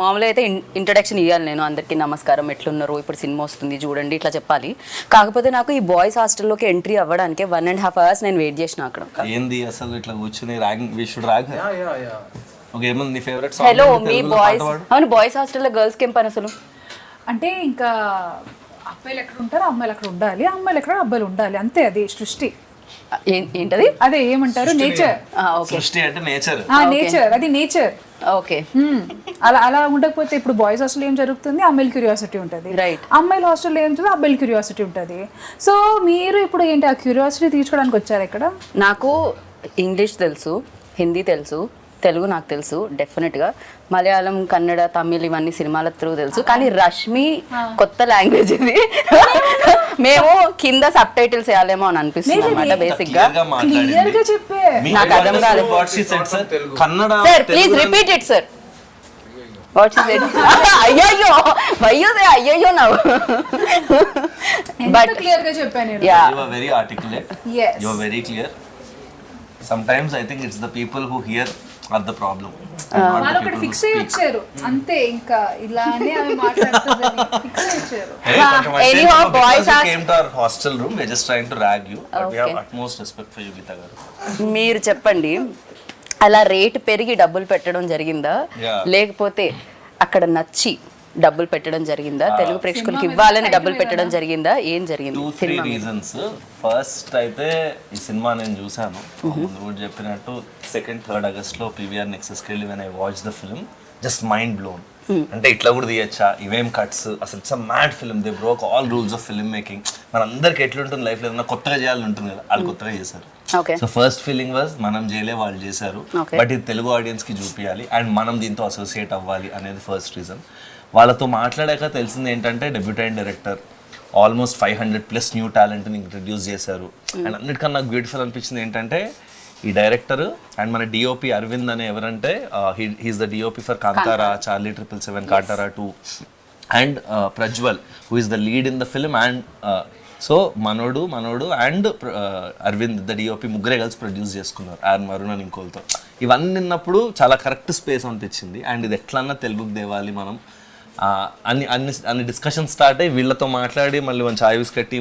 మామూలుగా అయితే ఇంట్రడక్షన్ ఇవ్వాలి, నేను అందరికీ నమస్కారం, ఎట్లున్నారు, ఇప్పుడు సినిమా వస్తుంది చూడండి ఇట్లా చెప్పాలి. కాకపోతే నాకు ఈ బాయ్స్ హాస్టల్లోకి ఎంట్రీ అవ్వడానికి 1.5 hours నేను వెయిట్ చేసిన అక్కడ. ఏంది అసలు ఇట్లా కూర్చుని ragging we should rag. Okay, ఏమన్నా నీ ఫేవరెట్ సాంగ్? హలో మీ బాయ్స్, అవును బాయ్స్ హాస్టల్లో గర్ల్స్ కి ఏం పని అసలు? అంటే ఇంకా అబ్బాయిలు ఎక్కడ ఉంటారో అమ్మాయిలు అక్కడ ఉండాలి, అమ్మాయిలు ఎక్కడ అబ్బాయిలు ఉండాలి, అంతే. అది సృష్టి. ఏంటది? అదే ఏమంటారు, నేచర్. సృష్టి అంటే నేచర్. నేచర్, అది నేచర్. ఓకే, అలా అలా ఉండకపోతే ఇప్పుడు బాయ్స్ హాస్టల్ ఏం జరుగుతుంది, అమ్మాయిల క్యూరియాసిటీ ఉంటుంది. రైట్. అమ్మాయిల హాస్టల్లో ఏం జరుగుతుంది, అబ్బాయిల క్యూరియాసిటీ ఉంటుంది. సో మీరు ఇప్పుడు ఏంటి ఆ క్యూరియాసిటీ తీర్చుకోవడానికి వచ్చారు ఇక్కడ? నాకు ఇంగ్లీష్ తెలుసు, హిందీ తెలుసు, తెలుగు నాకు తెలుసు డెఫినెట్గా, మలయాళం, కన్నడ, తమిళ్ ఇవన్నీ సినిమాల త్రూ తెలుసు. కానీ రష్మి కొత్త లాంగ్వేజ్ ఇది. మేము కింద సబ్ టైటిల్స్ వేయాలేమో అని అనిపిస్తుంది అన్నమాట బేసిక్ గా. క్లియర్ గా చెప్పే నాకు అర్థం కాలేదు. Sir please repeat it sir. What is it? అయ్యయ్యో అయ్యయ్యో నా. బట్ క్లియర్ గా చెప్పాను నేను. Yeah, you are very articulate. yes, you are very clear. Sometimes I think it's the people who hear are the problem. వాళ్ళు ఒకటి fix అయ్యి వచ్చారు అంతే, ఇంకా ఇలానే అవి మాట్లాడుతుందని ఫిక్స్ అయ్యి వచ్చారు. Anyhow, boys came to our hostel room. We're just trying to rag you. But we have utmost respect for you, Geeta garu. మీరు చెప్పండి, అలా రేట్ పెరిగి డబ్బులు పెట్టడం జరిగిందా, లేకపోతే అక్కడ నచ్చి డబ్బులు పెట్టడం జరిగిందా, తెలుగు ప్రేక్షకులకి ఇవ్వాలని డబ్బులు పెట్టడం జరిగిందా, ఏం జరిగింది? 2-3 reasons. ఫస్ట్ అయితే ఈ సినిమా నేను చూసాను, ముందు కూడా చెప్పినట్టు 2nd-3rd August లో PVR Nexusకి వెళ్ళి when I watched the film, just mind blown. అంటే ఇట్లా కూడా తీయచ్చా, ఇవేం కట్స్, అసలు it's a mad film. They broke all rules of film making. మన అందరికి ఎట్లుంటుంది లైఫ్లో, ఏదైనా కొత్తగా చేయాలని ఉంటుంది కదా, వాళ్ళు కొత్తగా చేశారు. సో ఫస్ట్ ఫీలింగ్ వాజ్ మనం చేయలే, వాళ్ళు చేశారు, బట్ ఇది తెలుగు ఆడియన్స్ కి చూపించాలి అండ్ మనం దీంతో అసోసియేట్ అవ్వాలి అనేది ఫస్ట్ రీజన్. వాళ్ళతో మాట్లాడాక తెలిసింది ఏంటంటే డెబ్యూటెంట్ డైరెక్టర్, ఆల్మోస్ట్ 500+ న్యూ టాలెంట్ని ఇంట్రడ్యూస్ చేశారు. అండ్ అన్నిటికన్నా నాకు బ్యూటిఫుల్ అనిపించింది ఏంటంటే ఈ డైరెక్టర్ అండ్ మన డిఓపి అరవింద్ అనే ఎవరంటే he is the DOP for Kantara, Charlie 777, Kantara 2 and Prajwal who is the lead in the film. And so మనోడు అండ్ అరవింద్ ద డిఓపి ముగ్గురే కలిసి ప్రొడ్యూస్ చేసుకున్నారు, అండ్ వరుణ్ అని ఇంకోలతో. ఇవన్నీ విన్నప్పుడు చాలా కరెక్ట్ స్పేస్ అనిపించింది. అండ్ ఇది ఎట్లన్నా తెలుగుకి తేవాలి మనం అన్ని డిస్కషన్ స్టార్ట్ అయ్యి వీళ్ళతో మాట్లాడి మళ్ళీ మంచి ఆయుస్ కట్టి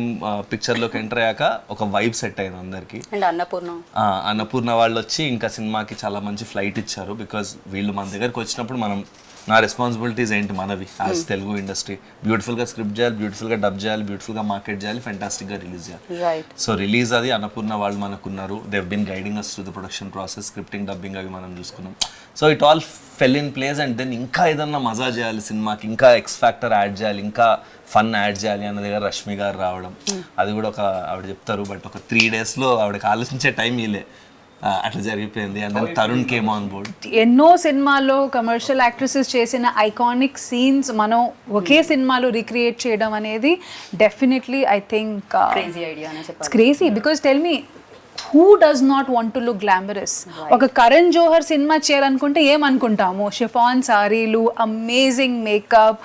పిక్చర్లోకి ఎంటర్ అయ్యాక ఒక వైబ్ సెట్ అయింది అందరికి. అన్నపూర్ణ వాళ్ళు వచ్చి ఇంకా సినిమాకి చాలా మంచి ఫ్లైట్ ఇచ్చారు. బికాజ్ వీళ్ళు మన దగ్గరికి వచ్చినప్పుడు నా రెస్పాన్సిబిలిటీస్ ఏంటి మనవి యాజ్ తెలుగు ఇండస్ట్రీ, బ్యూటిఫుల్గా స్క్రిప్ట్ చేయాలి, బ్యూటిఫుల్గా డబ్ చేయాలి, బ్యూటిఫుల్గా మార్కెట్ చేయాలి, ఫెంటాస్టిక్గా రిలీజ్ చేయాలి. సో రిలీజ్ అది అన్నపూర్ణ వాళ్ళు మనకున్నారు. They've been guiding us to the production process, scripting, dubbing అవి మనం చూసుకున్నాం. So it all fell in place. And then ఇంకా ఏదన్నా మజా చేయాలి సినిమాకి, ఇంకా ఎక్స్ ఫ్యాక్టర్ యాడ్ చేయాలి, ఇంకా ఫన్ యాడ్ చేయాలి అన్న దగ్గర రష్మి గారు రావడం, అది కూడా ఒక ఆవిడ చెప్తారు బట్ ఒక 3 daysలో ఆవిడకి ఆలోచించే టైం ఇలే, అట్లా జరిగిపోయింది. And then Tarun came on board. ఎన్నో సినిమాల్లో కమర్షియల్ యాక్ట్రెసెస్ చేసిన ఐకానిక్ సీన్స్ మనం ఒకే సినిమాలో రీక్రియేట్ చేయడం అనేది definitely I think crazy. Because tell me, who does not want to look glamorous? ఒక కరణ్ జోహర్ సినిమా చేయాలనుకుంటే ఏమనుకుంటాము, షిఫాన్ సారీలు, amazing makeup,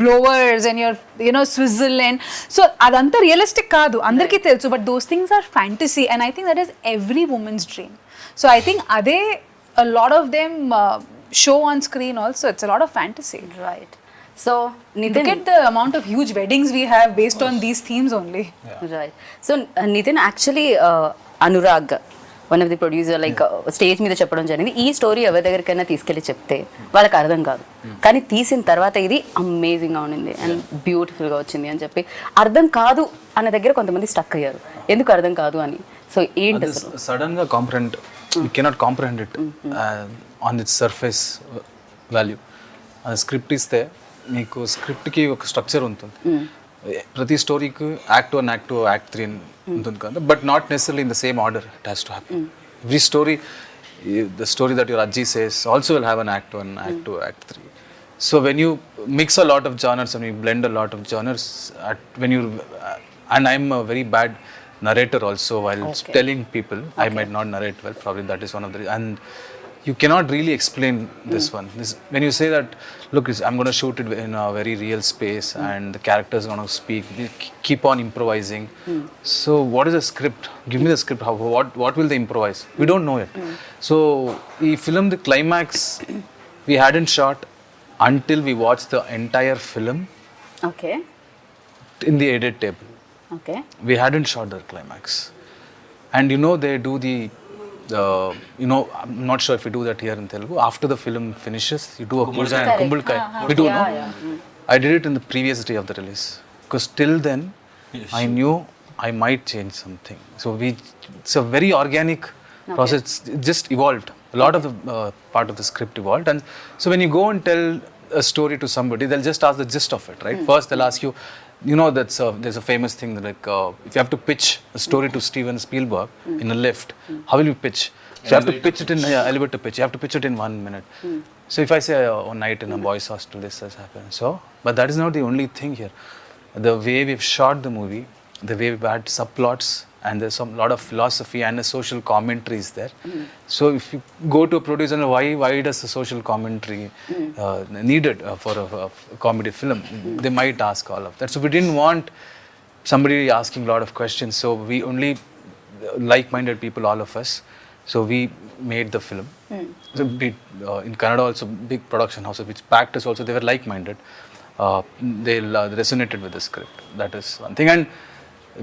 blowers and your Switzerland. So అదంతా రియలిస్టిక్ కాదు, అందరికీ తెలుసు, but those things are fantasy and I think that is every women's dream. So I think అదే a lot of them show on screen also. It's a lot of fantasy, right? So Nitin, look at the amount of huge weddings we have based on these themes only. Right. So Nitin, actually Anurag, one of the producer, like stage మీద చెప్పడం జరిగింది, ఈ story ఎవరి దగ్గరికైనా తీసుకెళ్ళి చెప్తే వాళ్ళకి అర్థం కాదు, కానీ తీసిన తర్వాత ఇది అమేజింగ్గా ఉండింది అండ్ బ్యూటిఫుల్గా వచ్చింది అని చెప్పి. అర్థం కాదు అన్న దగ్గర కొంతమంది స్టక్ అయ్యారు, ఎందుకు అర్థం కాదు అని. సో ఏంటి సడన్గా comprehend, you cannot comprehend it on it's surface value. అది స్క్రిప్ట్ ఇస్తే మీకు స్క్రిప్ట్కి ఒక స్ట్రక్చర్ ఉంటుంది, ప్రతి స్టోరీకి యాక్ట్ 1, యాక్ట్ 2, యాక్ట్ 3 ఉంటుంది కదా, but not necessarily in the same order it has to happen. Every story, the story that your అజ్జీ says also will have an act 1, act 2, act 3. So when you mix a lot of genres and you blend a lot of genres, and I'm a very bad narrator also while telling people. I might not narrate well, probably that is one of the, and you cannot really explain this one. When you say that, look, I'm going to shoot it in a very real space and the characters are going to speak, we keep on improvising. So what is the script? Give me the script. What will they improvise? We don't know it. So the film, the climax, we hadn't shot until we watch the entire film okay in the edit table. Okay We hadn't shot the climax. And you know, they do the, you know, I'm not sure if we do that here in Telugu. After the film finishes, you do a puja and kumbulkai. We do, no? I did it in the previous day of the release. Because till then, I knew I might change something. So it's a very organic process. It just evolved. A lot of the part of the script evolved. And so when you go and tell a story to somebody, they'll just ask the gist of it, right? First, they'll ask you, you know, there's a famous thing that like, if you have to pitch a story to Steven Spielberg in a lift, how will you pitch? So you have to pitch it in elevator pitch. You have to pitch it in 1 minute. So if I say one night in a boys' hostel, this has happened. So, but that is not the only thing here. The way we've shot the movie, the way we've had subplots, and there's some lot of philosophy and a social commentary is there. So if you go to a producer, why does the social commentary needed for a comedy film? They might ask all of that. So we didn't want somebody asking a lot of questions. So we only like-minded people, all of us. So we made the film. So in Canada also, big production houses, which practice also, they were like-minded. They resonated with the script. That is one thing. And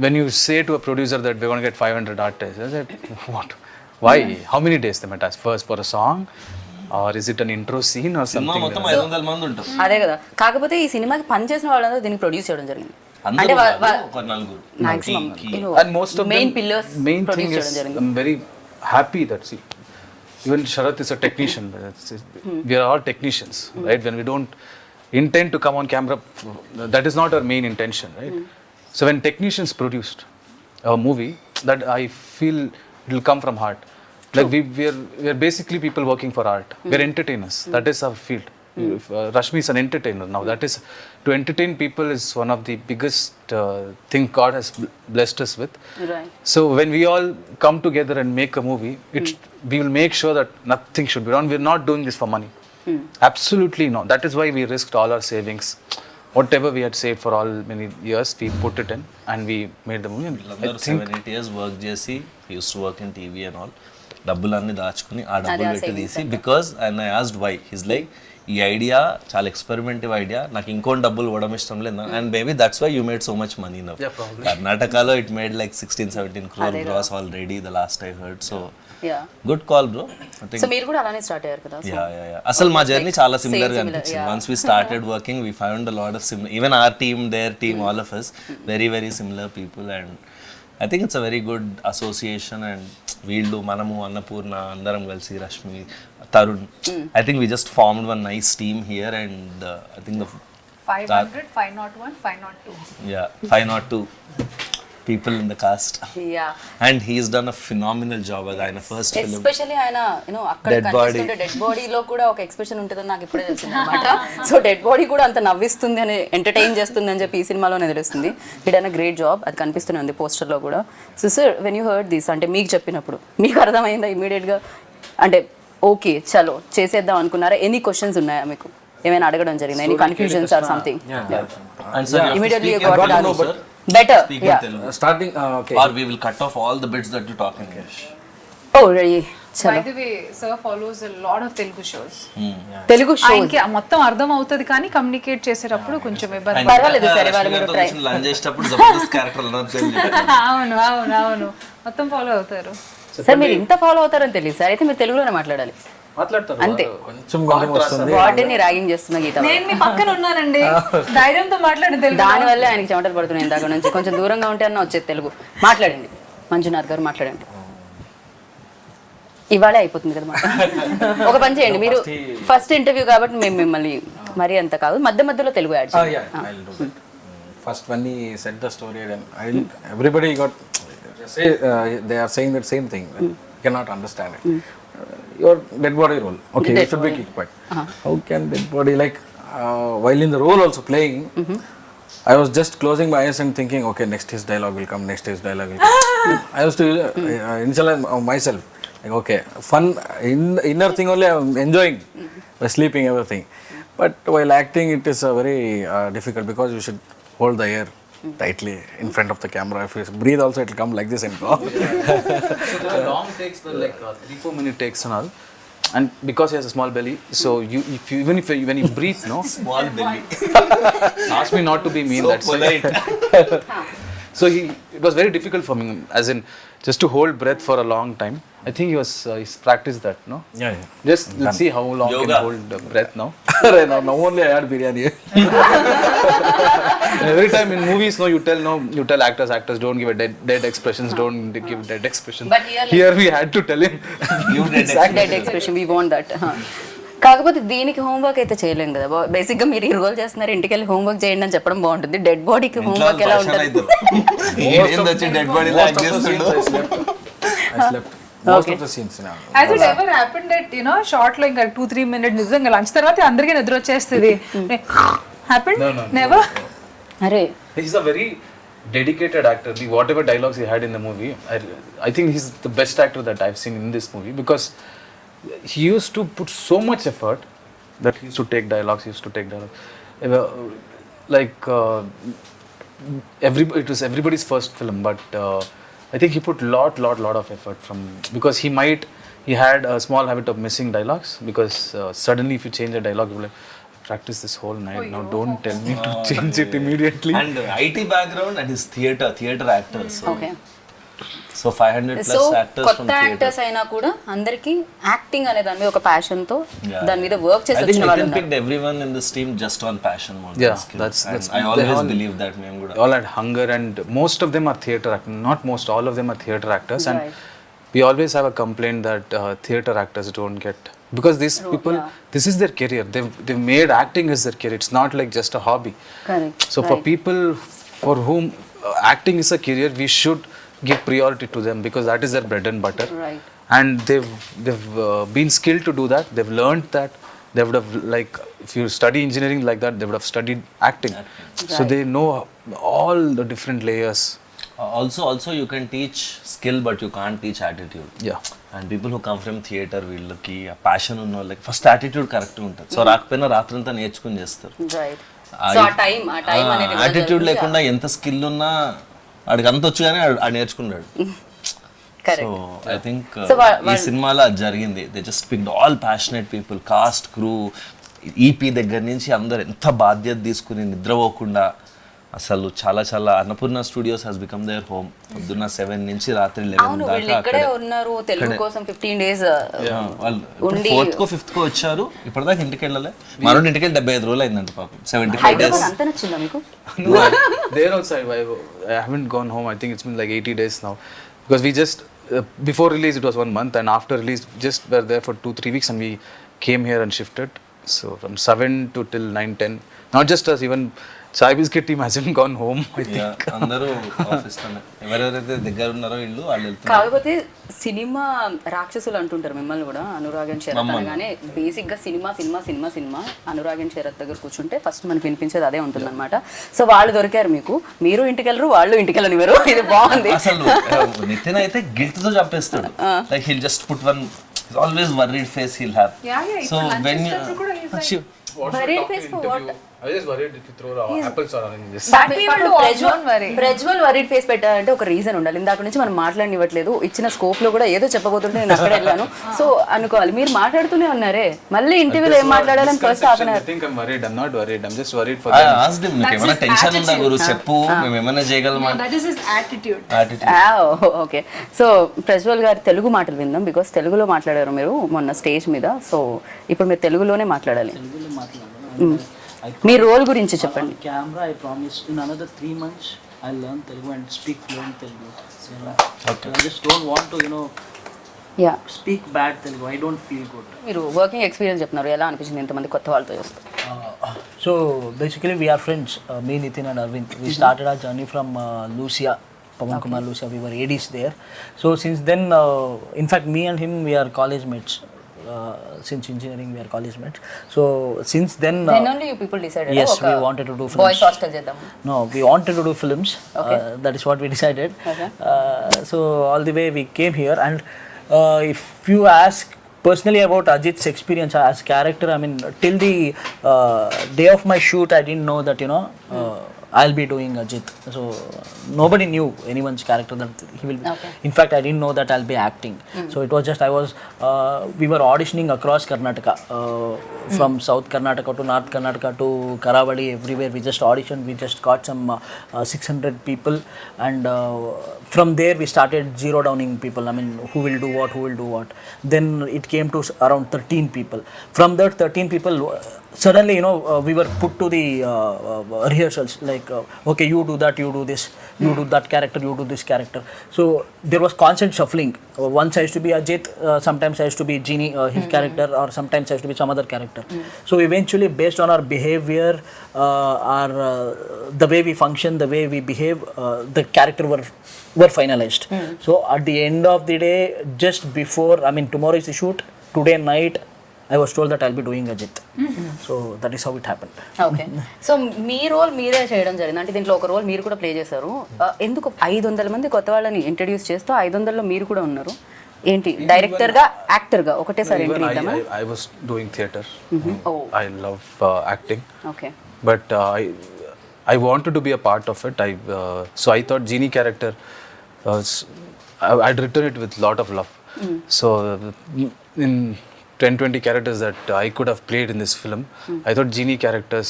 when you say to a producer that we're going to get 500 artists, I said, what? Why? How many days they might ask? First for a song? Or is it an intro scene or cinema something? మొత్తం 500 మంది ఉంటారు. అదే కదా. కాకపోతే ఈ సినిమాకి పనిచేసిన వాళ్ళందరూ దీనికి ప్రొడ్యూస్ చేయడం జరిగింది. అందరూ ఒక నలుగురు. Maximum And most of main them, pillars main thing produce is, చేయడం జరిగింది. I'm very happy that, see, even Sharath is a technician. We are all technicians, right? When we don't intend to come on camera, that is not our main intention, right? So when technicians produced a movie, that I feel it will come from heart. Like we are basically people working for art. We are entertainers. That is our field. If, Rashmi is an entertainer now. That is, to entertain people is one of the biggest thing God has blessed us with. Right. So when we all come together and make a movie, we will make sure that nothing should be wrong. We're not doing this for money. Absolutely not. That is why we risked all our savings. Whatever we had saved for all many years, we put it in and we made the movie. And I think 7-8 years work చేసి used to work in TV and all, డబ్బులన్నీ దాచుకుని ఆ డబ్బులు పెట్టి తీసి, because and I asked why, his like ఈ idea చాలా experimental idea, నాకు ఇంకోటి డబ్బులు ఇవ్వడం ఇష్టం లేదు, and maybe that's why you made so much money now. కర్ణాటకలో it made like 16-17 crore gross already, the last I heard. So good call bro. So మీరు కూడా అలానే స్టార్ట్ అయ్యారు కదా. అసలు మా జర్నీ చాలా సిమిలర్ గా అనిపించింది. Once we started working we found a lot of similar, even our team, their team, all of us very very similar people. And I think it's a very good association. And వీళ్ళు, మనము, అన్నపూర్ణ అందరం కలిసి, Rashmi, Tarun, I think we just formed one nice team here. And I think 500, 501, 502. 502 people in the cast. Yeah. And he's done a phenomenal job as ఆయన first film. Especially ఆయన అక్కడ కనిపిస్తుంటే dead బాడీలో కూడా ఒక ఎక్స్ప్రెషన్ ఉంటుందని నాకు ఇప్పుడే తెలిసింది అనమాట. సో డెడ్ బాడీ కూడా అంత నవ్విస్తుంది అని, ఎంటర్టైన్ చేస్తుంది అని చెప్పి ఈ సినిమాలోనే తెలుస్తుంది. హిడ్ అన్ గ్రేట్ జాబ్, అది కనిపిస్తూనే ఉంది పోస్టర్లో కూడా. So sir, when you heard this, అంటే మీకు చెప్పినప్పుడు మీకు అర్థమైందా ఇమీడియట్గా, అంటే ఓకే చలో చేసేద్దాం అనుకున్నారా? ఎనీ క్వశ్చన్స్ ఉన్నాయా మీకు, ఏమైనా అడగడం జరిగిందా, any confusions or something? Immediately better, yeah. Starting, okay. Or we will cut off all the bits that you talk in English. Oh really? By the way, sir follows a lot of Telugu shows. Telugu shows ఆయనకి మొత్తం అర్థం అవుతుంది కానీ communicate చేసేటప్పుడు కొంచెం ఇబ్బంది. పర్వాలేదు సరే, వాళ్ళు మీరు ట్రై. లంచ్ చేసేటప్పుడు జబర్దస్త్ క్యారెక్టర్ అవును అవును అవును, మొత్తం ఫాలో అవుతారు. సార్ మీరు ఇంత ఫాలో అవుతారని తెలియదు సార్, అయితే మీరు తెలుగులోనే మాట్లాడాలి అంతే. కొంచెం కొంచెం వస్తుంది. వాటిని ర్యాగింగ్ చేస్తున్న గీత, నేను మీ పక్కన ఉన్నానండి, ధైర్యంతో మాట్లాడండి తెలుగు. దాని వల్లే ఆయనకి చెమటలు పడుతున్నాయి ఇందాక నుంచి. కొంచెం దూరంగా ఉంటే అన్న వచ్చేది తెలుగు. మాట్లాడండి మంజునాథ్ గారు, మాట్లాడండి. ఇవాళే అయిపోతుంది కదా మాట. ఒక పని చేయండి, మీరు ఫస్ట్ ఇంటర్వ్యూ కాబట్టి మేము మిమ్మల్ని మరీ అంత కాదు, మధ్య మధ్యలో తెలుగు యాడ్ చేయండి. First when he said the story, everybody got they are saying that same thing. You cannot understand it. Your dead body role, okay, you should be kicked back. How can dead body, like while in the role also playing, I was just closing my eyes and thinking, okay, next his dialogue will come, next his dialogue will come. I was to initialize myself, like okay, fun, inner thing only I'm enjoying, by sleeping everything. But while acting it is very difficult, because you should hold the air tightly in front of the camera. If you breathe also, it will come like this and go. So the long takes were like 3-4 minute takes and all. and because he has a small belly, so when you breathe, no, Small belly. ask me not to be mean. So That's polite. so it was very difficult for me, as in just to hold breath for a long time. I think he's practiced that, no? Yeah. Just let's see how long Yoga. can hold breath now. Now only I had biryani. Every time in movies, no, you tell actors don't give a dead expressions, don't give dead expressions. But here we had to tell him. You did dead expression we want that. కాకపోతే దీనికి homework అయితే చేయలేం కదా. Basic గా మీరు ఈ role చేస్తున్నారు, ఇంటికి వెళ్ళి హోంవర్క్ చేయండి అని చెప్పడం బాగుంటుంది. డెడ్ బాడీకి హోంవర్క్ ఎలా ఉంటుంది? డెడ్ బాడీ లాగ్ చేస్తుండు. I slept. Most of the scenes now. Has it ever happened that, you know, short లో ఇంకా 2-3 minutes నిజంగా లంచ్ తర్వాత అందరికీ నిద్ర వచ్చేస్తుంది? Happened? No. Never? అరే He's a very dedicated actor. Whatever dialogues he had in the movie, I think he's the best actor that I've seen in this movie, because he used to put so much effort that he used to take dialogues. Like it was everybody's first film, but I think he put lot of effort because he had a small habit of missing dialogues, because suddenly if you change a dialogue, you're like, practice this whole night. Now don't tell me to change it immediately. And IT background and his theater actors. Okay. So 500 so plus actors from కొత్త theater. Actors అయినా కూడా అందరికి acting అనే దాని మీద ఒక passion తో Yeah. దాని మీద వర్క్ చేసి I think వచ్చిన వాళ్ళు Nitin ఉన్నారు. picked everyone in this team just on passion more Yeah, than skill. that's- And I they always all- believe that మేము కూడా. They all had hunger, and most of them are theater actors. Not most, all of them are theater actors. And Right. we always have a complaint that theater actors don't get, because these people, this is their career. They've made acting as their career. It's not like just a hobby. Correct. So for people for whom acting is a career, we should give priority to them, because that is their bread and butter. Right. And they've been skilled to do that. They've learned that. They would have, like, if you study engineering like that, they would have studied acting. So they know all the different layers. Also you can teach skill but you can't teach attitude. Yeah. And people who come from theater, వీళ్ళకి ఆ passion ఉన్న వాళ్ళకి first attitude correct ఉంటుంది. So రాకపోయినా రాత్రంతా నేర్చుకుని చేస్తారు. Right. So ఆ టైం అనేది యాటిట్యూడ్ లేకుండా ఎంత స్కిల్ ఉన్నా ఆడికి అంత వచ్చు కానీ ఆడు నేర్చుకున్నాడు. సో ఐ థింక్ ఈ సినిమాలో అది జరిగింది. They just picked all passionate people, cast, crew, EP దగ్గర నుంచి అందరు ఎంత బాధ్యత తీసుకుని నిద్రపోకుండా అసలు చాలా Annapurna Studios has become their home. పొద్దున్న 7 నుంచి రాత్రి 11 అవును, వీళ్ళు దాకా ఇక్కడే ఉన్నారు తెలుగు కోసం 15 days వాళ్ళు 4th కో 5th కో వచ్చారు. ఇప్పటిదాకా ఇంటికి వెళ్ళలే. మరో ఇంటికి వెళ్ళి 75 రోజులు అయిందంట పాపం. 75 days. హైదరాబాద్ అంత నచ్చిందా మీకు? No, there also I haven't gone home. I think it's been like 80 days now, because we just before release it was 1 month, and after release just were there for 2-3 weeks, and we came here and shifted. So from 7 to till 9-10, not just us, even Chai Biscuit team hasn't gone home, I think. అందరూ office లోనే, ఎవరెవరైతే దగ్గర ఉన్నారో ఇల్లు వాళ్ళు వెళ్తున్నారు. కాకపోతే cinema రాక్షసులు అంటుంటారు మిమ్మల్ని కూడా, అనురాగ్ అండ్ శరత్ అనగానే. బేసిక్ గా సినిమా అనురాగ్ అండ్ శరత్ దగ్గర కూర్చుంటే ఫస్ట్ మనకి వినిపించేది అదే ఉంటుంది అనమాట. సో వాళ్ళు దొరికారు మీకు, మీరు ఇంటికి వెళ్ళరు, వాళ్ళు ఇంటికి వెళ్ళనివ్వరు. ఇది బాగుంది. అసలు నితిన్ అయితే గిల్ట్ తో చంపేస్తాడు. Like he'll just put one always worried face he'll have. So when Worried face for what? I just worried if you throw apples or oranges. Prajwal worried face పెట్టాలంటే ఒక రీజన్ ఉండాలి. ఇందాక నుంచి మనం మాట్లాడనివ్వట్లేదు. ఇచ్చిన స్కోప్ లో కూడా ఏదో చెప్పబోతుంటే నేను అక్కడ వెళ్ళాను. సో అనుకోవాలి, మీరు మాట్లాడుతూనే ఉన్నారే. మళ్ళీ ఇంటర్వ్యూలో ఏం మాట్లాడాలని first half an hour. I think I'm worried. I'm not worried. I'm just worried for I them. asked him, మీకు ఏమైనా టెన్షన్ ఉందా గురు, చెప్పు, మేము ఏమైనా చేయగలమా. That is his attitude. Okay. So Prajwal గారి తెలుగు మాటలు విందాం, బికాస్ తెలుగులో మాట్లాడారు మీరు మొన్న స్టేజ్ మీద. సో ఇప్పుడు మీరు తెలుగులోనే మాట్లాడాలి. మీ రోల్ గురించి చెప్పండి. Camera, I promise in another 3 months I'll learn Telugu and speak fluent Telugu. So, okay. I just don't want to, yeah, speak bad Telugu. I don't feel good. మీరు working experience చెప్తున్నారు, ఎలా అనిపించింది ఇంతమంది కొత్త వాళ్ళతో చేస్తారు? So basically we are friends, me, Nitin and Arvind. We started our journey from Lucia, Pawan Kumar Lucia. We were ADs there. So since then, in fact me and him, we are college mates. Since engineering we are college mates. So since then only you people decided. yes, we wanted to do films. Boys hostel చేద్దాం. No, we wanted to do films. That is what we decided. Okay. So all the way we came here, and if you ask personally about Ajit's experience as character, I mean till the day of my shoot I didn't know that I'll be doing Ajit. So nobody knew anyone's character that he will be. Okay. In fact, I didn't know that I'll be acting. So it was just we were auditioning across Karnataka, from South Karnataka to North Karnataka to Karavali, everywhere. We just auditioned. We just got some 600 people, and from there we started zero downing people. I mean, who will do what. Then it came to around 13 people. From that 13 people, suddenly, we were put to the rehearsals, like, okay, you do that, you do this, you do that character, you do this character. So there was constant shuffling. Once I used to be Ajit, sometimes I used to be Genie, his character, or sometimes I used to be some other character. So eventually, based on our behavior, the way we function, the way we behave, the character were finalized. So at the end of the day, just before, I mean, tomorrow is the shoot, today night, I was told that I'll be doing Ajit. So that is how it happened. Okay so మీ role మీరే చేయడం జరిగింది అంటే దీంట్లో ఒక role మీరు కూడా play చేశారు ఎందుకు 500 మంది కొత్త వాళ్ళని ఇంట్రడ్యూస్ చేస్తూ 500లో మీరు కూడా ఉన్నారు ఏంటి డైరెక్టర్ గా యాక్టర్ గా ఒకటేసారి ఎంట్రీ ఇద్దామా I was doing theater. I love acting. Okay But I wanted to be a part of it. So I thought Genie character, I'd written it with lot of love. So in 10-20 characters that I could have played in this film, I thought Genie characters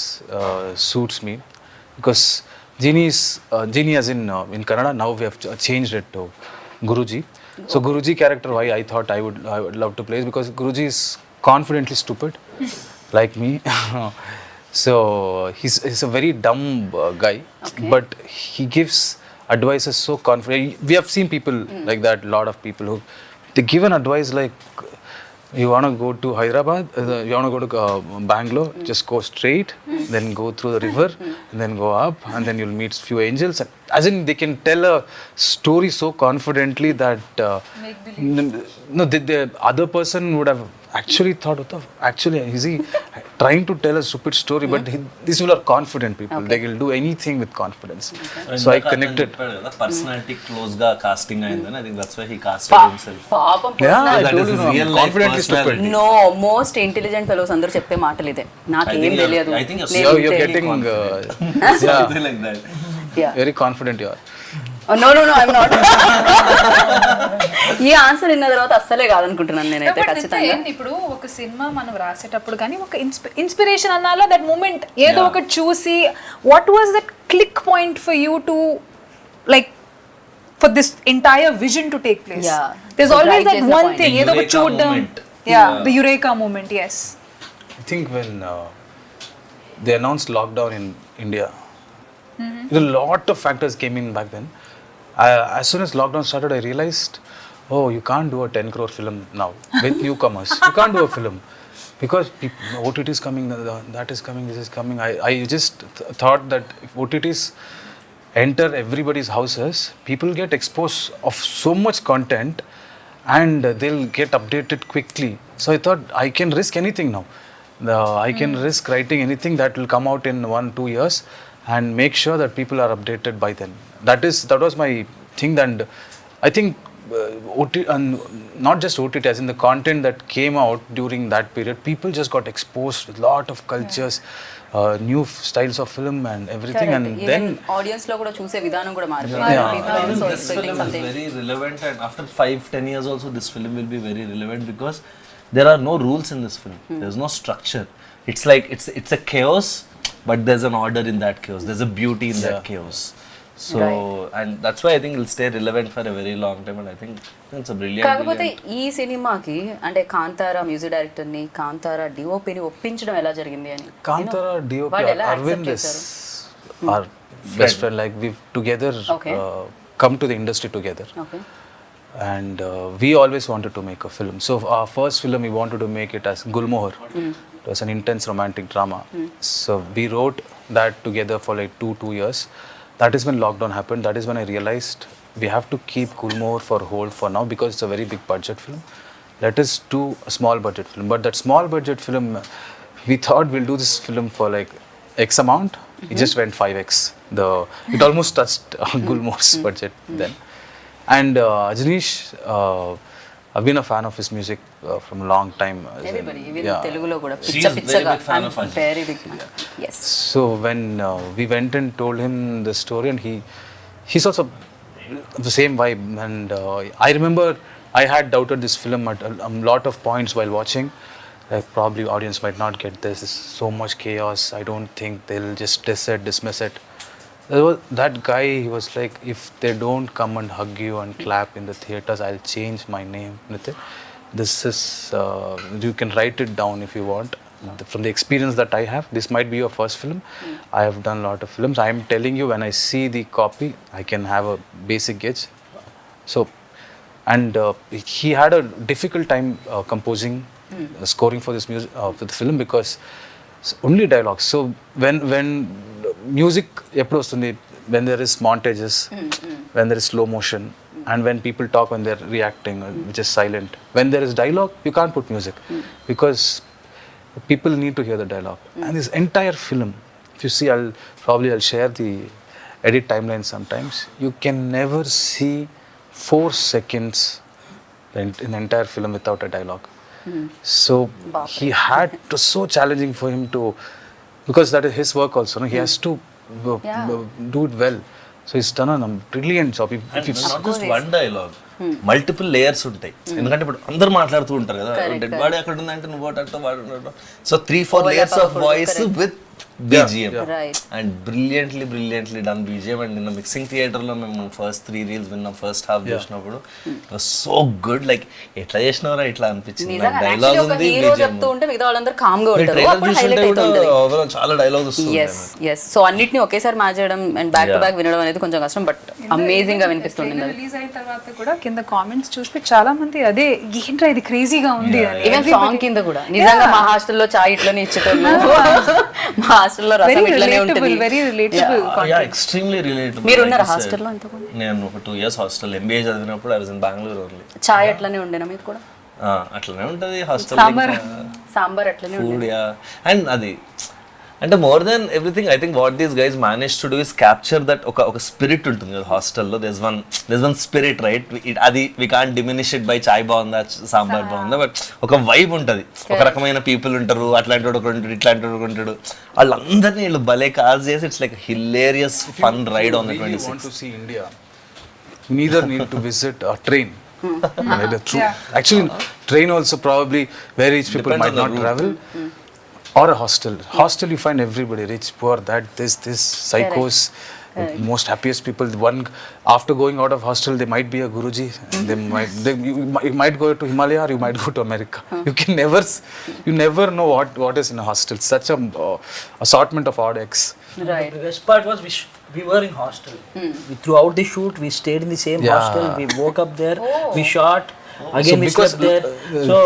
suits me because Genie as in Kannada, now we have changed it to Guruji. So Guruji character, why I thought I would love to play is because Guruji is confidently stupid like me. So he's a very dumb guy, but he gives advices so confident. We have seen people like that, lot of people who they give an advice like, you want to go to Hyderabad, you want to go to Bangalore, just go straight, then go through the river, and then go up, and then you'll meet few angels. As in, they can tell a story so confidently that the other person would have actually thought, actually, is he trying to tell a stupid story? But these people are confident people. They will do anything with confidence. So I connected. Personality close ga casting ayindani. I think that's why he casted himself. పాపం Yeah, I That told is you, his no, real life confidently stupid. personality. No most intelligent fellows అందరూ చెప్పే మాటలు ఇదే నాకేం తెలియదు I think You're getting Something like that. very confident you are. No I'm not ఈ answer విన్న తర్వాత అస్సలే కాదనుకుంటున్నాను నేనైతే ఖచ్చితంగా ఇప్పుడు ఒక సినిమా మనం రాసేటప్పుడు కానీ ఒక ఇన్స్పిరేషన్ అన్నాలో దట్ మూమెంట్ ఏదో ఒకటి చూసి what was that click point for you to like for this entire vision to take place there is always that one thing ఏదో ఒకటి చూడడం the eureka moment yes I think when they announced lockdown in India, a lot of factors came in back then. As soon as lockdown started, I realized, oh, you can't do a 10 crore film now with newcomers. You can't do a film because OTT is coming, that is coming, this is coming. I just thought that if OTTs enter everybody's houses, people get exposed of so much content and they'll get updated quickly. So I thought I can risk anything now. I can risk writing anything that will come out in 1-2 years and make sure that people are updated by then. That was my thing, and I think OTT, and not just OTT, as in the content that came out during that period, people just got exposed with lot of cultures, new styles of film and everything, and then audience లో కూడా చూసే విధానం కూడా I మారిపోయింది think this film is very relevant, and after 5-10 years also this film will be very relevant because there are no rules in this film. There's no structure. It's like it's a chaos, but there's an order in that chaos. There's a beauty in that chaos. So and that's why I think it'll stay relevant for a very long time, and I think it's a brilliant. కాకపోతే ఈ సినిమాకి అంటే Kantara music director ని కాంతారా డిఓపిని ఒప్పించడం ఎలా జరిగింది అని Kantara DOP వాళ్ళు ఎలా Arvind accept is చేశారు? our best friend. Like we've together come to the industry together. Okay And we always wanted to make a film. So our first film, we wanted to make it as Gulmohar. It was an intense romantic drama. So we wrote that together for like 2 years. That is when lockdown happened. That is when I realized we have to keep Gulmohar for hold for now because it's a very big budget film. Let us do a small budget film. But that small budget film, we thought we'll do this film for like X amount. It just went 5x. It almost touched Gulmohar's budget then. And Ajanish, I've been a fan of his music from a long time. Everybody, even Telugulo kuda She picha is pichaga. very big fan I'm of Ajay. very big fan. Yes. So when we went and told him the story, and he's also the same vibe. And I remember I had doubted this film at a lot of points while watching. Like, probably audience might not get this. There's so much chaos. I don't think they'll just dismiss it. That guy, he was like, if they don't come and hug you and clap in the theaters, I'll change my name. This is, you can write it down if you want. From the experience that I have, this might be your first film. I have done a lot of films. I am telling you, when I see the copy, I can have a basic gauge. So, and he had a difficult time composing, scoring for this music, for the film, because it's only dialogues. So when music eppudu vastundi, when there is montages, when there is slow motion, and when people talk, when they're reacting, which is silent. When there is dialogue, you can't put music, because people need to hear the dialogue. And this entire film, if you see, I'll share the edit timeline sometimes. You can never see 4 seconds in the entire film without a dialogue. So he had, it was so challenging for him to, because that is his work also, no? He has to do it well. So he's done a brilliant job. And not just one dialogue, multiple layers ఉంటాయి. ఎందుకంటే ఇప్పుడు అందరు మాట్లాడుతూ ఉంటారు కదా, dead body అక్కడ ఉందంటే నువ్వు అట్లా వాడు. So 3-4 layers of voice with BGM. And brilliantly done BGM. And నిన్న మిక్సింగ్ థియేటర్ లో మేము ఫస్ట్ 3 reels విన్నాం, ఫస్ట్ హాఫ్ చూసినప్పుడు it was so good. Like ఎట్లా చేసినారా ఇట్లా అనిపించింది. డైలాగ్ ఉంది, హీరో చెప్తూ ఉంటే మిగతా వాళ్ళందరూ కామ్ గా ఉంటారు, అప్పుడు హైలైట్ అవుతుంది. చాలా డైలాగ్స్ వస్తుంది. yes సో అన్నిటిని ఒకేసారి మార్చడం అండ్ బ్యాక్ టు బ్యాక్ వినడం అనేది కొంచెం కష్టం, బట్ అమేజింగ్ గా వినిపిస్తుంది. రిలీజ్ అయిన తర్వాత కూడా కింద కామెంట్స్ చూస్తే చాలా మంది అదే ఏంట్రా ఇది క్రేజీగా ఉంది అని. ఈవెన్ సాంగ్ కింద కూడా నిజంగా మా హాస్టల్లో చాయ్ ఇట్లనే ఇచ్చేటోళ్ళు, మా హాస్టల్లో రసం ఇట్లనే ఉంటుంది. Very relatable. Yeah extremely relatable. మీరు ఉన్నారు హాస్టల్లో ఇంతకు? నేను ఒక 2 years హాస్టల్ ఎంబీఏ చదివినప్పుడు I was in Bengaluru only. చాయ్ అట్లనే ఉండేనా మీరు కూడా? అట్లనే ఉంటుంది హాస్టల్. సాంబార్ అట్లనే ఫుడ్ అండ్ అది అంటే more than everything I think what these guys manage to do is capture that ఒక స్పిరిట్ ఉంటుంది కదా హాస్టల్లో. This one spirit right. అది we can't diminish it by చాయ్ బాగుందా సాంబార్ బాగుందా, బట్ ఒక వైబ్ ఉంటుంది. ఒక రకమైన పీపుల్ ఉంటారు, అట్లాంటి వాడు ఒకటి ఉంటాడు, ఇట్లాంటి వాడు ఒకటి ఉంటాడు. వాళ్ళందరినీ వీళ్ళు భలే కాజ్ చేసి it's like hilarious fun ride on the 26th. Want to see India, you neither need to visit a train. Actually, train also probably where rich people Depends might on not the travel. Or a hostel. Hostel you find everybody, rich, poor, that, this, psychos, most happiest people. One after going out of hostel, they might be a Guruji. You might go to Himalaya, or you might go to America. You never know what is in a hostel. Such a assortment of odd eggs. Right. The best part was we were in hostel. Throughout the shoot, we stayed in the same hostel. We woke up there. We shot. Again, we slept there. So.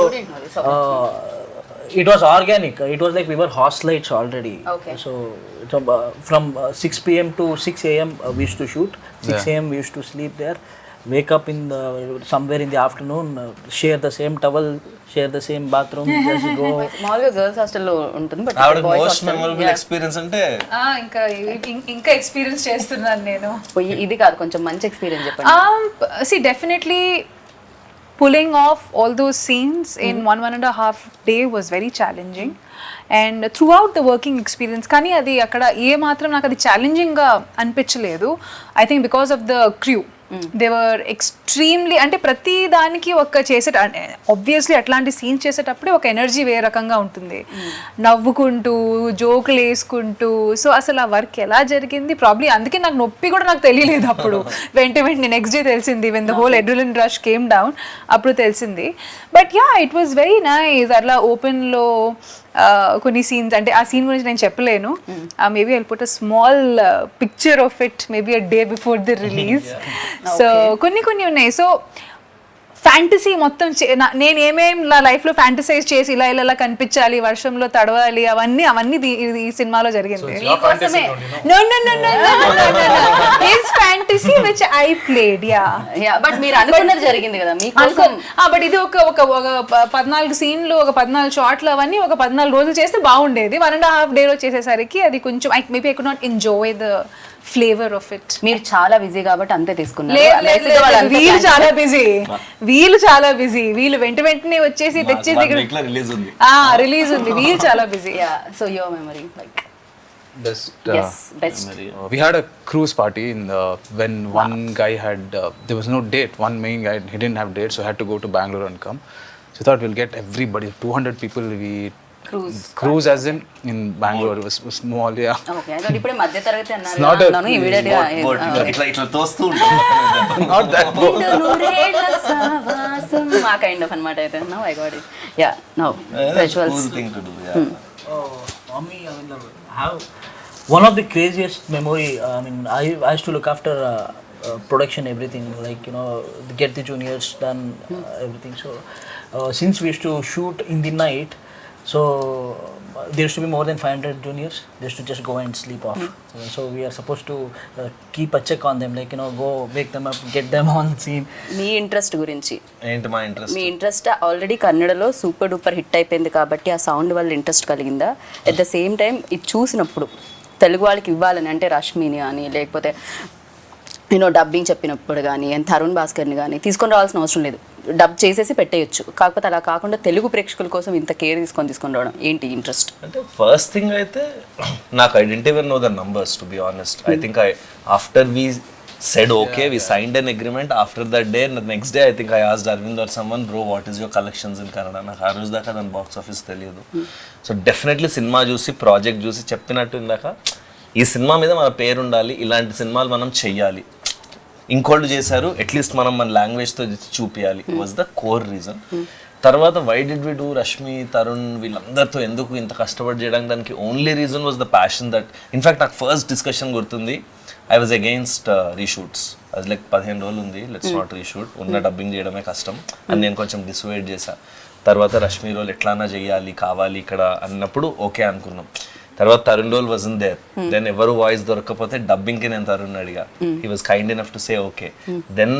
It was organic. It was like we were hostelites already. Okay. So from 6 p.m. to 6 a.m. We used to shoot. 6 a.m. we used to sleep there. Wake up somewhere in the afternoon. Share the same towel. Share the same bathroom. Just go. మామూలుగా girls హాస్టల్లో ఉంటుంది, but ఆవిడ most memorable experience అంటే ఇంకా experience చేస్తున్నాను నేను. ఇది కాదు, కొంచెం మంచి ఎక్స్పీరియన్స్ చెప్పండి. See, definitely pulling off all those scenes in 1.5 day was very challenging, and throughout the working experience కానీ అది అక్కడ ఏ మాత్రం నాకు అది ఛాలెంజింగ్ గా అనిపించలేదు. I think because of the crew, they were extremely, అంటే ప్రతి దానికి ఒక ఆబ్వియస్లీ అట్లాంటి సీన్స్ చేసేటప్పుడే ఒక ఎనర్జీ వేరే రకంగా ఉంటుంది, నవ్వుకుంటూ జోకులు వేసుకుంటూ. సో అసలు ఆ వర్క్ ఎలా జరిగింది ప్రాబ్లీ అందుకే నాకు నొప్పి కూడా నాకు తెలియలేదు అప్పుడు. వెంటనే నెక్స్ట్ డే తెలిసింది, when the whole adrenaline rush came down, అప్పుడు తెలిసింది. But yeah, it was very nice. అట్లా ఓపెన్లో కొన్ని సీన్స్, అంటే ఆ సీన్ గురించి నేను చెప్పలేను. Maybe I'll put a small picture of it maybe a day before the release. So కొన్ని ఉన్నాయి. సో ఫ్యాంటసీ మొత్తం నేను ఏమేం నా లైఫ్లో ఫ్యాంటసైజ్ చేసి ఇలా కనిపించాలి, వర్షంలో తడవాలి, అవన్నీ ఈ సినిమాలో జరిగింది. Fantasy which I played. But మీరు అనుకున్నది జరిగింది కదా మీకోసం. బట్ ఇది ఒక 14 సీన్లు, ఒక 14 షాట్లు, అవన్నీ ఒక 14 రోజులు చేస్తే బాగుండేది. 1.5 day చేసేసరికి అది కొంచెం maybe I could not enjoy the flavour of it. మీరు చాలా బిజీ కాబట్టి అంతే తీసుకున్నారు. వీళ్ళు చాలా బిజీ, వీళ్ళు వెంటనే వచ్చేసి తెచ్చేసి రిలీజ్ ఉంది, రిలీజ్ ఉంది, వీళ్ళు చాలా busy. So your memory like Best. best. We had a cruise party when one guy had there was no date. One main guy, he didn't have date, so had to go to Bangalore and come. So I thought we'll get everybody, 200 people. We cruise as in Bangalore. It was small, yeah. Okay, I thought ipude madhya taragati It's not a annaru immediately ఇట్లా తోస్తూ ఉంటాం. not that boat. ఆ kind of anamata aithe. Now I got it. Yeah, now visuals. Cool thing to do, yeah. For me, I mean, I have one of the craziest memory. I mean, I used to look after production, everything, like, you know, get the juniors done, everything. So since we used to shoot in the night, so there used to be more than 500 juniors. They used to just go and sleep off. So we are supposed to keep a check on them, like, you know, go wake them up, get them on scene. Me interest గురించి, ఏంటి మా interest? మీ interest already కన్నడలో super duper hit అయిపోయింది కాబట్టి ఆ sound వల్ల interest కలిగిందా? At the same time ఇది చూసినప్పుడు తెలుగు వాళ్ళకి ఇవ్వాలని, అంటే రష్మిని అని లేకపోతే నేను డబ్బింగ్ చెప్పినప్పుడు కానీ తరుణ్ భాస్కర్ని కానీ తీసుకొని రావాల్సిన అవసరం లేదు, డబ్ చేసేసి పెట్టేయచ్చు. కాకపోతే అలా కాకుండా తెలుగు ప్రేక్షకుల కోసం ఇంత కేర్ తీసుకొని రావడం ఏంటి ఇంట్రెస్ట్? అంటే ఫస్ట్ థింగ్ అయితే నాకు I didn't even know the numbers, to be honest. I think after we said okay, we signed an agreement. After that day, the next day, I think I asked Arvind or someone, bro, what is your collections in Kannada? నాకు ఆ రోజు దాకా దాని box office తెలియదు. So definitely cinema చూసి, project చూసి చెప్పినట్టు ఇందాక, ఈ సినిమా మీద మన పేరు ఉండాలి, ఇలాంటి సినిమాలు మనం చెయ్యాలి, ఇంకోళ్ళు చేశారు, అట్లీస్ట్ మనం మన లాంగ్వేజ్తో చూపించాలి, వాజ్ ద కోర్ రీజన్. తర్వాత why did we do Rashmi, Tarun వీళ్ళందరితో ఎందుకు ఇంత కష్టపడి చేయడానికి, దానికి only reason was the passion that, in fact నాకు ఫస్ట్ డిస్కషన్ గుర్తుంది, ఐ వాజ్ అగెయిన్స్ట్ రీషూట్స్. అది లైక్ 15 రోజులు ఉంది, లెట్స్ నాట్ రీషూట్, ఉన్న డబ్బింగ్ చేయడమే కష్టం అని నేను కొంచెం డిసైడ్ చేశా. తర్వాత రష్మి రోల్ ఎట్లానా చేయాలి, కావాలి ఇక్కడ అన్నప్పుడు ఓకే అనుకున్నాం. తర్వాత Tarun role wasn't there, then ఎవరు వాయిస్ దొరకకపోతే డబ్బింగ్కి నేను తరుణ్ అడిగా, he was kind enough to say okay. Then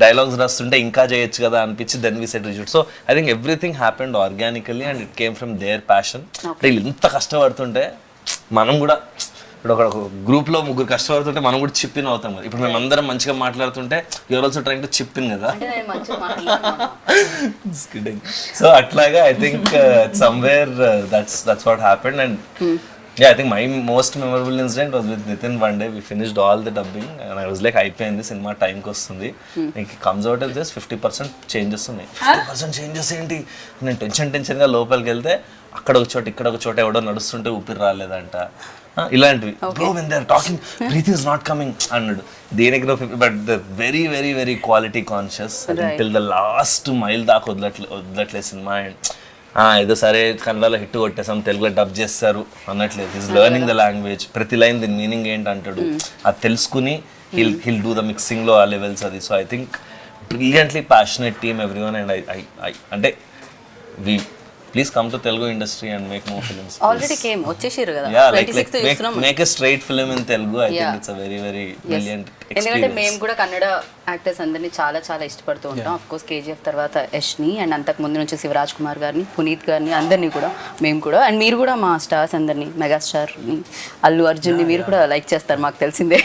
dialogues రాస్తుంటే ఇంకా చేయొచ్చు కదా అనిపించి then we said reshoot. So I think everything happened organically and it came from their passion. వీళ్ళు ఇంత కష్టపడుతుంటే మనం కూడా, ఇప్పుడు ఒక గ్రూప్లో 3 కష్టపడుతుంటే మనం కూడా చిప్పిన్ అవుతాం కదా. ఇప్పుడు మేము అందరం మంచిగా మాట్లాడుతుంటే యూఆర్ ఆల్సో ట్రైంగ్ టు చిప్పిన్ కదా. సో అట్లాగా I think somewhere that's what happened. And yeah, I think my most memorable incident was with Nitin. One day we finished all the dubbing and I was like, అయిపోయింది cinema టైంకి వస్తుంది, నీకు comes out as this 50% changes ఉన్నాయి. 50% changes ఏంటి? నేను టెన్షన్గా లోపలికి వెళ్తే అక్కడ ఒక చోట ఇక్కడ ఒక చోట ఎవడో నడుస్తుంటే ఊపిరి రాలేదంట, ఇలాంటివి. Bro when they are talking breath is not coming అన్నాడు. దేనికి but the very very very quality conscious till the last mile దాకా వదలట్లే సినిమా. అండ్ ఏదో సరే కన్నడలో హిట్ కొట్టేసాం, తెలుగులో డబ్ చేస్తారు అన్నట్లేదు. ఈజ్ లెర్నింగ్ ద లాంగ్వేజ్, ప్రతి లైన్ దీని మీనింగ్ ఏంటి అంటాడు, అది తెలుసుకుని హిల్ డూ ద మిక్సింగ్లో ఆ లెవెల్స్ అది. So I think brilliantly passionate team everyone. And I అంటే we please come to Telugu industry and make more films. Already came వచ్చేసారు కదా, yeah, like make a straight film in Telugu. I think it's a very very brilliant experience. ఎందుకంటే మేము కూడా Kannada actors అందరినీ చాలా చాలా ఇష్టపడుతూ ఉంటాం. ఆఫ్ కోర్స్ కేజీఎఫ్ తర్వాత యష్ని అండ్ అంతకు ముందు నుంచి శివరాజ్ కుమార్ గారిని, పునీత్ గారిని, అందరినీ కూడా మేము కూడా, అండ్ మీరు కూడా మా స్టార్స్ అందరినీ, మెగాస్టార్ని, అల్లు అర్జున్ని మీరు కూడా లైక్ చేస్తారు మాకు తెలిసిందే.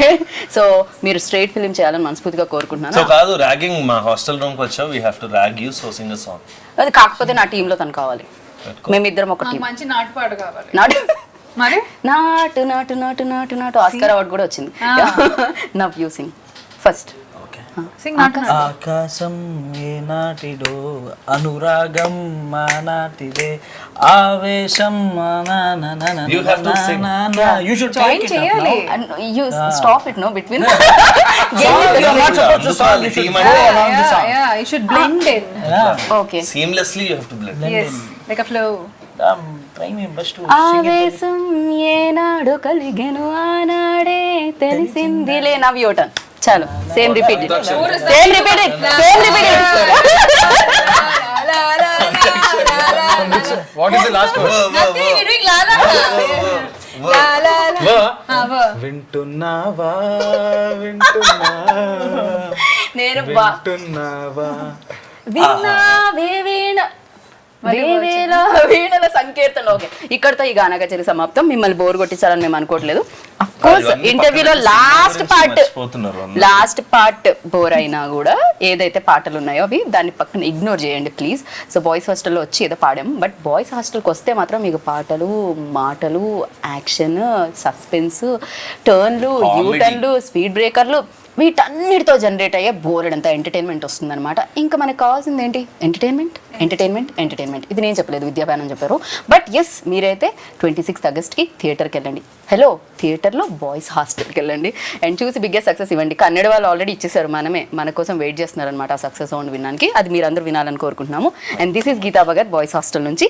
సో మీరు స్ట్రైట్ ఫిల్మ్ చేయాలని మనస్ఫూర్తిగా కోరుకుంటున్నాను. సో కాదు ర్యాగింగ్, మా హాస్టల్ రూమ్కి వచ్చావు, we have to rag you, so Singh a song. అది కాకపోతే నా టీంలో తను కావాలి, మేమిద్దరం ఒక టీం. మంచి నాటుపాడు కావాలి. మరి నాటు నాటు నాటు నాటు నాటు ఆస్కార్ అవార్డు కూడా వచ్చింది. Now you sing first. ఆకాశం ఏ నాటిదో, అనురాగం మా నాటిదే, ఆవేశం You have to sing. You should join చేయాలి. You stop it no between. You should blend in. Okay, Seamlessly you have to blend. Yes, like a flow. I'm trying my best to sing it. ఆవేశం ఏనాడు కలిగెను ఆనాడే తెలిసిందిలే. Now your turn. చాలు, same repeat it, same repeat it, same repeat it. What is the last word? Nothing, we're doing la la la la la. వింటున్నావా వింటున్నావా నేను వింటున్నావా విన్నావే వీణ వేవేల వీణల సంకీర్తన. ఓకే, ఇక్కడతో ఈ గానా కచేరీ సమాప్తం. మిమ్మల్ని బోర్ కొట్టించాలని మేము అనుకోవట్లేదు. అఫ్ కోర్స్ ఇంటర్వ్యూలో మర్చిపోతున్నారు లాస్ట్ పార్ట్ బోర్ అయినా కూడా ఏదైతే పాటలు ఉన్నాయో అవి దాన్ని పక్కన ఇగ్నోర్ చేయండి ప్లీజ్. సో బాయ్స్ హాస్టల్లో వచ్చి ఏదో పాడాము, బట్ బాయ్స్ హాస్టల్కి వస్తే మాత్రం మీకు పాటలు, మాటలు, యాక్షన్, సస్పెన్స్, టర్న్లు, యూటర్న్లు, స్పీడ్ బ్రేకర్లు, వీటన్నిటితో జనరేట్ అయ్యే బోర్డంత ఎంటర్టైన్మెంట్ వస్తుందన్నమాట. ఇంకా మనకు కావాల్సింది ఏంటి? Entertainment, entertainment, entertainment. ఇది నేను చెప్పలేదు, విద్యాబానం చెప్పారు. బట్ ఎస్, మీరైతే 26th ఆగస్ట్కి థియేటర్కి వెళ్ళండి. హలో, థియేటర్లో బాయ్స్ హాస్టల్కి వెళ్ళండి అండ్ చూసి బిగ్గెస్ట్ సక్సెస్ ఇవ్వండి. కన్నడ వాళ్ళు ఆల్రెడీ ఇచ్చేసారు, మన కోసం వెయిట్ చేస్తున్నారు అనమాట ఆ సక్సెస్ సౌండ్ వినడానికి. అది మీరు అందరూ వినాలని కోరుకుంటున్నాము. And this is Geeta Bhagat boys hostel నుంచి.